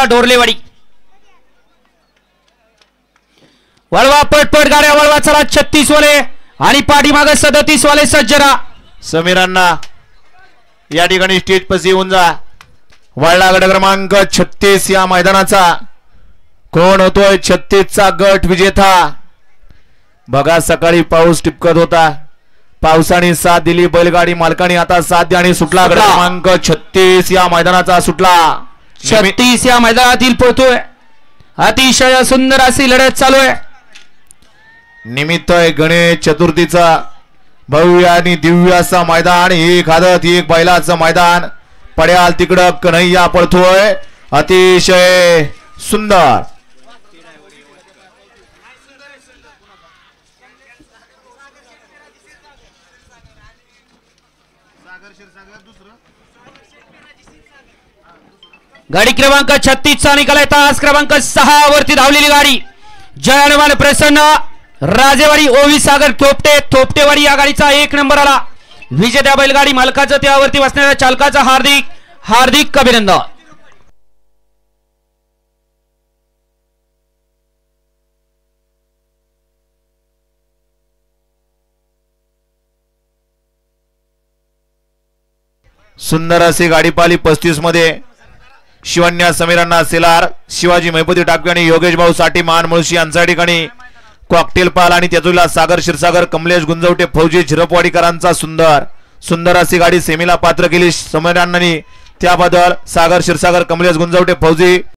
डोरलेवाडी वळवा पटपट गाड्या वळवा चला 36 वाले आणि पाठीमागे 37 वाले सज्जरा समीरांना या ठिकाणी स्टेज पाशी येऊन जा वळला गट क्रमांक 36 या मैदानाचा कोण होतोय 36 चा गट विजेता बघा सकाळी पाऊस टिपकत होता पावसाने साथ दिली बैलगाडी मालकाने आता साथ द्या आणि सुटला गट क्रमांक 36 या मैदानाचा सुटला 36 या मैदानातील पळतोय अतिशय सुंदर अशी लढत चालू आहे निमित्त आहे गणेश चतुर्थीचा भव्य आणि दिव्य असा मैदान एक आदत एक बैलाचं मैदान पड्याल तिकडं कन्हैया पळतोय अतिशय सुंदर गाडी क्रमांक 36 चा निकाल आहे तास क्रमांक 6 वरती धावलेली गाडी जय हनुमान प्रसन्न राजेवाडी ओवी सागर थोपटेवाडी या गाडीचा 1 नंबर आला विजेत्या बैलगाडी मालकाचं त्यावरती बसणाऱ्या चालकाचं हार्दिक हार्दिक अभिनंदन सुंदर अशी गाडी पाली 35 मध्ये शिवन्या समीरांना सेलार शिवाजी महिपती टाकवे आणि योगेश भाऊ साठी मान मुळशी यांच्या ठिकाणी कॉकटेल पाल आणि त्यातुला सागर क्षीरसागर कमलेश गुंजवटे फौजी झिरपवाडीकरांचा सुंदर सुंदर अशी गाडी सेमीला पात्र केली समीरांनी त्याबद्दल सागर क्षीरसागर कमलेश गुंजवटे फौजी